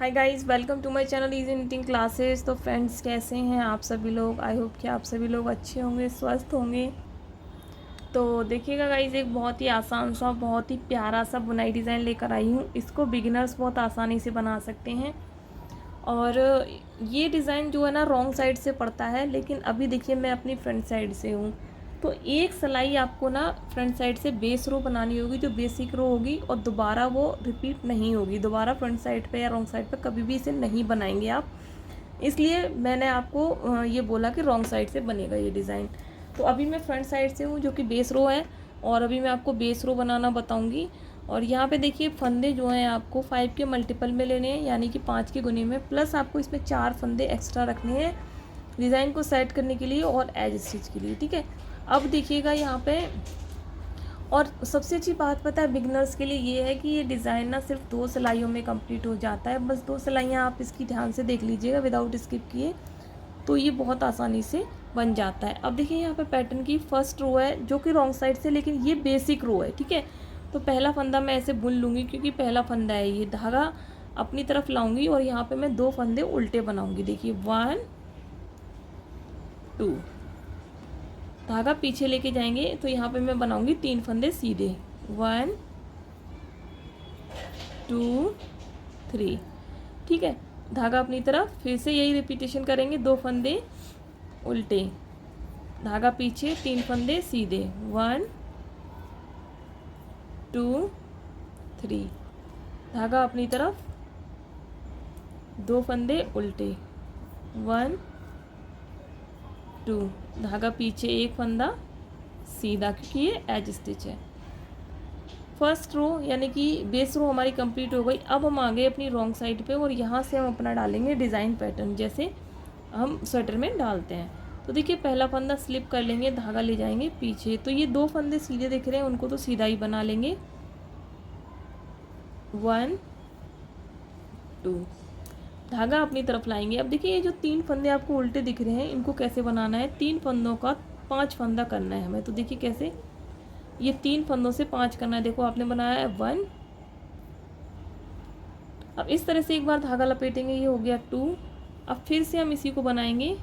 Hi guys, welcome to my channel easy knitting classes. तो friends, कैसे हैं आप सभी लोग? आई होप कि आप सभी लोग अच्छे होंगे, स्वस्थ होंगे। तो देखिएगा गाइस, एक बहुत ही आसान सा, बहुत ही प्यारा सा बुनाई डिज़ाइन लेकर आई हूँ। इसको बिगिनर्स बहुत आसानी से बना सकते हैं। और ये डिज़ाइन जो है ना, रॉन्ग साइड से पड़ता है, लेकिन अभी देखिए मैं अपनी फ्रंट साइड से हूँ। तो एक सिलाई आपको ना फ्रंट साइड से बेस रो बनानी होगी, जो बेसिक रो होगी, और दोबारा वो रिपीट नहीं होगी। दोबारा फ्रंट साइड पे या रॉन्ग साइड पे कभी भी इसे नहीं बनाएंगे आप। इसलिए मैंने आपको ये बोला कि रॉन्ग साइड से बनेगा ये डिज़ाइन। तो अभी मैं फ्रंट साइड से हूँ, जो कि बेस रो है, और अभी मैं आपको बेस रो बनाना बताऊँगी। और यहाँ पे देखिए फंदे जो हैं आपको 5 के मल्टीपल में लेने हैं, यानी कि 5 के गुने में, प्लस आपको इसमें 4 फंदे एक्स्ट्रा रखने हैं डिज़ाइन को सेट करने के लिए और एज स्टिच के लिए। ठीक है, अब देखिएगा यहाँ पे, और सबसे अच्छी बात पता है बिगनर्स के लिए ये है कि ये डिज़ाइन ना सिर्फ 2 सिलाइयों में कंप्लीट हो जाता है। बस 2 सिलाइयाँ आप इसकी ध्यान से देख लीजिएगा विदाउट स्किप किए, तो ये बहुत आसानी से बन जाता है। अब देखिए यहाँ पे पैटर्न की फर्स्ट रो है, जो कि रॉन्ग साइड से, लेकिन ये बेसिक रो है। ठीक है, तो पहला फंदा मैं ऐसे बुन लूँगी, क्योंकि पहला फंदा है ये। धागा अपनी तरफ लाऊंगी और यहाँ पे मैं 2 फंदे उल्टे बनाऊंगी। देखिए 1 2, धागा पीछे लेके जाएंगे, तो यहाँ पे मैं बनाऊंगी 3 फंदे सीधे। 1 2 3। ठीक है, धागा अपनी तरफ, फिर से यही रिपीटेशन करेंगे। 2 फंदे उल्टे, धागा पीछे, 3 फंदे सीधे। 1 2 3, धागा अपनी तरफ, 2 फंदे उल्टे। 1 2, धागा पीछे, 1 फंदा सीधा, क्योंकि ये एज स्टिच है। फर्स्ट रो यानी कि बेस रो हमारी कंप्लीट हो गई। अब हम आ गए अपनी रॉन्ग साइड पे, और यहाँ से हम अपना डालेंगे डिज़ाइन पैटर्न, जैसे हम स्वेटर में डालते हैं। तो देखिए पहला फंदा स्लिप कर लेंगे, धागा ले जाएंगे पीछे। तो ये 2 फंदे सीधे दिख रहे हैं, उनको तो सीधा ही बना लेंगे। 1 2, धागा अपनी तरफ लाएंगे। अब देखिए ये जो 3 फंदे आपको उल्टे दिख रहे हैं, इनको कैसे बनाना है? 3 फंदों का 5 फंदा करना है हमें। तो देखिए कैसे, ये 3 फंदों से 5 करना है। देखो आपने बनाया है 1। अब इस तरह से एक बार धागा लपेटेंगे, ये हो गया 2। अब फिर से हम इसी को बनाएंगे,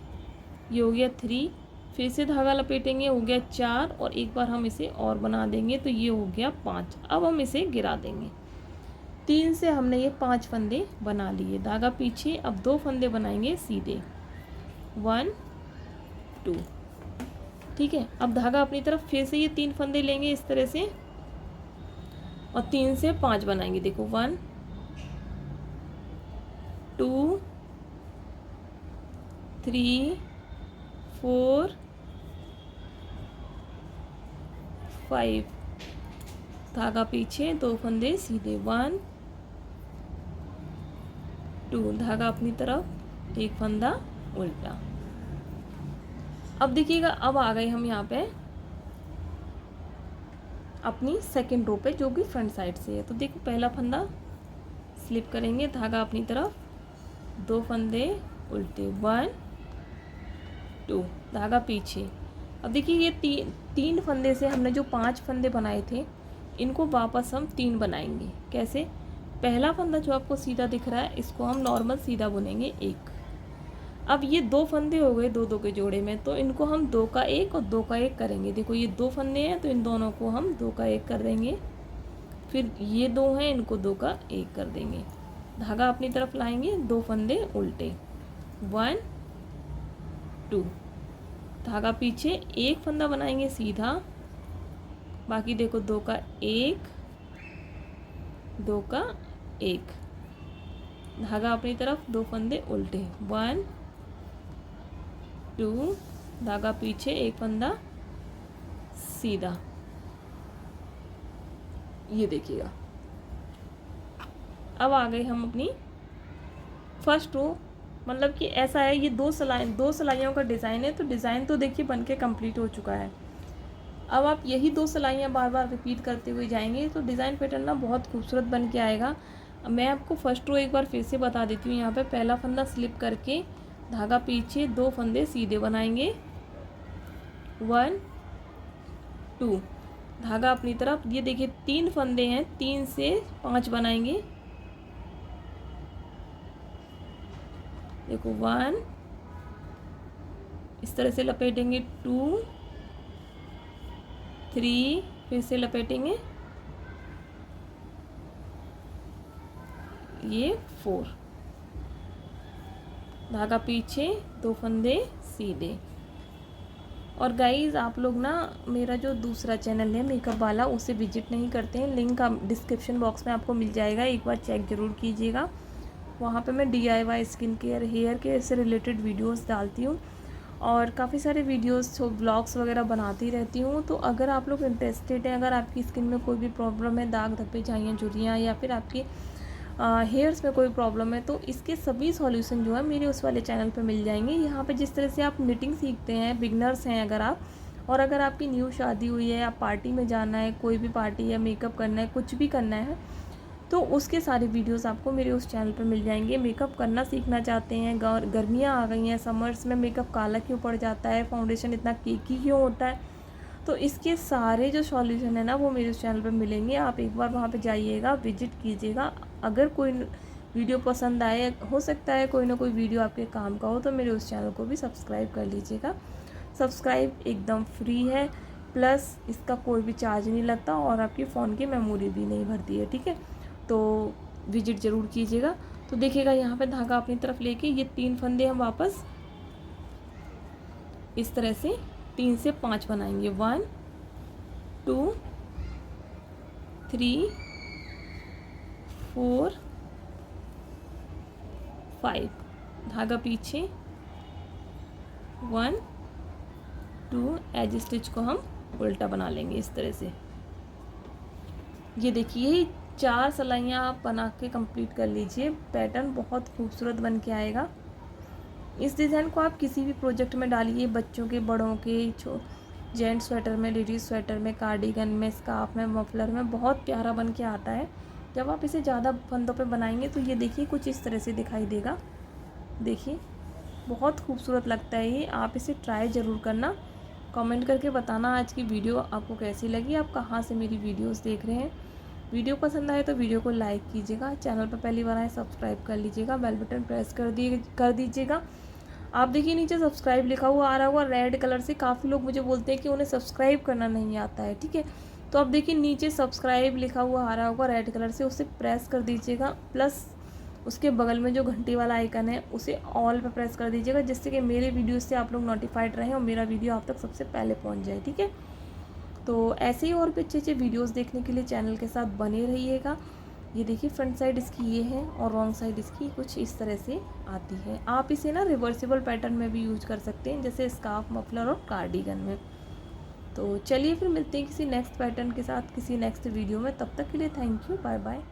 ये हो गया 3। फिर से धागा लपेटेंगे, हो गया 4, और एक बार हम इसे और बना देंगे, तो ये हो गया 5। अब हम इसे गिरा देंगे। 3 से हमने ये 5 फंदे बना लिए, धागा पीछे। अब 2 फंदे बनाएंगे सीधे। 1 2। ठीक है, अब धागा अपनी तरफ, फिर से ये 3 फंदे लेंगे इस तरह से, और 3 से 5 बनाएंगे। देखो 1 2 3 4 5, धागा पीछे, 2 फंदे सीधे। 1 2, धागा अपनी तरफ, 1 फंदा उल्टा। अब देखिएगा, अब आ गए हम यहाँ पे अपनी सेकंड रो पे, जो कि फ्रंट साइड से है। तो देखो पहला फंदा स्लिप करेंगे, धागा अपनी तरफ, 2 फंदे उल्टे। 1 2, धागा पीछे। अब देखिए ये तीन फंदे से हमने जो 5 फंदे बनाए थे, इनको वापस हम 3 बनाएंगे। कैसे? पहला फंदा जो आपको सीधा दिख रहा है, इसको हम नॉर्मल सीधा बुनेंगे 1। अब ये 2 फंदे हो गए 2-2 के जोड़े में, तो इनको हम 2 का 1 और 2 का 1 करेंगे। देखो ये 2 फंदे हैं, तो इन दोनों को हम 2 का 1 कर देंगे। फिर ये 2 हैं, इनको 2 का 1 कर देंगे। धागा अपनी तरफ लाएंगे, 2 फंदे उल्टे। 1 2, धागा पीछे, 1 फंदा बनाएंगे सीधा, बाकी देखो 2 का 1 2 का 1, धागा अपनी तरफ, 2 फंदे उल्टे। 1 2, धागा पीछे, 1 फंदा सीधा। ये देखिएगा, अब आ गए हम अपनी फर्स्ट रो। मतलब कि ऐसा है, ये 2 सिलाइयों का डिज़ाइन है। तो डिज़ाइन तो देखिए बन के कम्प्लीट हो चुका है। अब आप यही 2 सिलाइयाँ बार बार रिपीट करते हुए जाएंगे, तो डिज़ाइन पैटर्न ना बहुत खूबसूरत बन के आएगा। मैं आपको फर्स्ट रो एक बार फिर से बता देती हूँ। यहाँ पे पहला फंदा स्लिप करके, धागा पीछे, 2 फंदे सीधे बनाएंगे। 1 2, धागा अपनी तरफ, ये देखिए 3 फंदे हैं, 3 से 5 बनाएंगे। देखो 1, इस तरह से लपेटेंगे 2, 3, फिर से लपेटेंगे ये 4, धागा पीछे, 2 फंदे सीधे। और गाइज़ आप लोग ना मेरा जो दूसरा चैनल है मेकअप वाला उसे विजिट नहीं करते हैं, लिंक डिस्क्रिप्शन बॉक्स में आपको मिल जाएगा, एक बार चेक ज़रूर कीजिएगा। वहाँ पे मैं DIY skin care, hair care से रिलेटेड वीडियोस डालती हूँ और काफ़ी सारे वीडियोस व्लॉग्स वगैरह बनाती रहती हूँ। तो अगर आप लोग इंटरेस्टेड हैं, अगर आपकी स्किन में कोई भी प्रॉब्लम है, दाग धब्बे, झाइयाँ, झुर्रियाँ या फिर आपकी हेयर्स में कोई प्रॉब्लम है, तो इसके सभी सॉल्यूशन जो है मेरे उस वाले चैनल पे मिल जाएंगे। यहाँ पे जिस तरह से आप निटिंग सीखते हैं, बिगनर्स हैं अगर आप, और अगर आपकी न्यू शादी हुई है, आप पार्टी में जाना है, कोई भी पार्टी है, मेकअप करना है, कुछ भी करना है, तो उसके सारे वीडियोस आपको मेरे उस चैनल पर मिल जाएंगे। मेकअप करना सीखना चाहते हैं, गर्मियाँ आ गई हैं, समर्स में मेकअप काला क्यों पड़ जाता है, फाउंडेशन इतना केकी क्यों होता है, तो इसके सारे जो सॉल्यूशन है ना वो मेरे उस चैनल पर मिलेंगे। आप एक बार वहाँ पे जाइएगा, विजिट कीजिएगा। अगर कोई वीडियो पसंद आए, हो सकता है कोई ना कोई वीडियो आपके काम का हो, तो मेरे उस चैनल को भी सब्सक्राइब कर लीजिएगा। सब्सक्राइब एकदम फ्री है, प्लस इसका कोई भी चार्ज नहीं लगता और आपकी फ़ोन की मेमोरी भी नहीं भरती है, ठीक है। तो विजिट ज़रूर कीजिएगा। तो देखिएगा यहाँ पे धागा अपनी तरफ लेके ये 3 फंदे हम वापस इस तरह से 3 से 5 बनाएंगे। 1, 2, 3, 4, 5, धागा पीछे, 1, 2, एज स्टिच को हम उल्टा बना लेंगे इस तरह से। ये देखिए 4 सिलाइयाँ आप बना के कंप्लीट कर लीजिए। पैटर्न बहुत खूबसूरत बन के आएगा। इस डिज़ाइन को आप किसी भी प्रोजेक्ट में डालिए, बच्चों के, बड़ों के, जेंट्स स्वेटर में, लेडीज़ स्वेटर में, कार्डिगन में, स्कार्फ में, मफलर में, बहुत प्यारा बन के आता है। जब आप इसे ज़्यादा फंदों पे बनाएंगे तो ये देखिए कुछ इस तरह से दिखाई देगा। देखिए बहुत खूबसूरत लगता है ये। आप इसे ट्राई ज़रूर करना, कमेंट करके बताना आज की वीडियो आपको कैसी लगी, आप कहाँ से मेरी वीडियोस देख रहे हैं। वीडियो पसंद आए तो वीडियो को लाइक कीजिएगा, चैनल पर पहली बार आए सब्सक्राइब कर लीजिएगा, बेल बटन प्रेस कर दीजिएगा। आप देखिए नीचे सब्सक्राइब लिखा हुआ आ रहा होगा रेड कलर से। काफ़ी लोग मुझे बोलते हैं कि उन्हें सब्सक्राइब करना नहीं आता है, ठीक है। तो आप देखिए नीचे सब्सक्राइब लिखा हुआ आ रहा होगा रेड कलर से, उसे प्रेस कर दीजिएगा। प्लस उसके बगल में जो घंटी वाला आइकन है उसे ऑल पर प्रेस कर दीजिएगा, जिससे कि मेरे वीडियो से आप लोग नोटिफाइड रहें और मेरा वीडियो आप तक सबसे पहले पहुँच जाए, ठीक है। तो ऐसे ही और भी अच्छे अच्छे वीडियोज़ देखने के लिए चैनल के साथ बने रहिएगा। ये देखिए फ्रंट साइड इसकी ये है और रॉन्ग साइड इसकी कुछ इस तरह से आती है। आप इसे ना रिवर्सिबल पैटर्न में भी यूज कर सकते हैं, जैसे स्कार्फ, मफलर और कार्डिगन में। तो चलिए फिर मिलते हैं किसी नेक्स्ट पैटर्न के साथ किसी नेक्स्ट वीडियो में। तब तक के लिए थैंक यू, बाय बाय।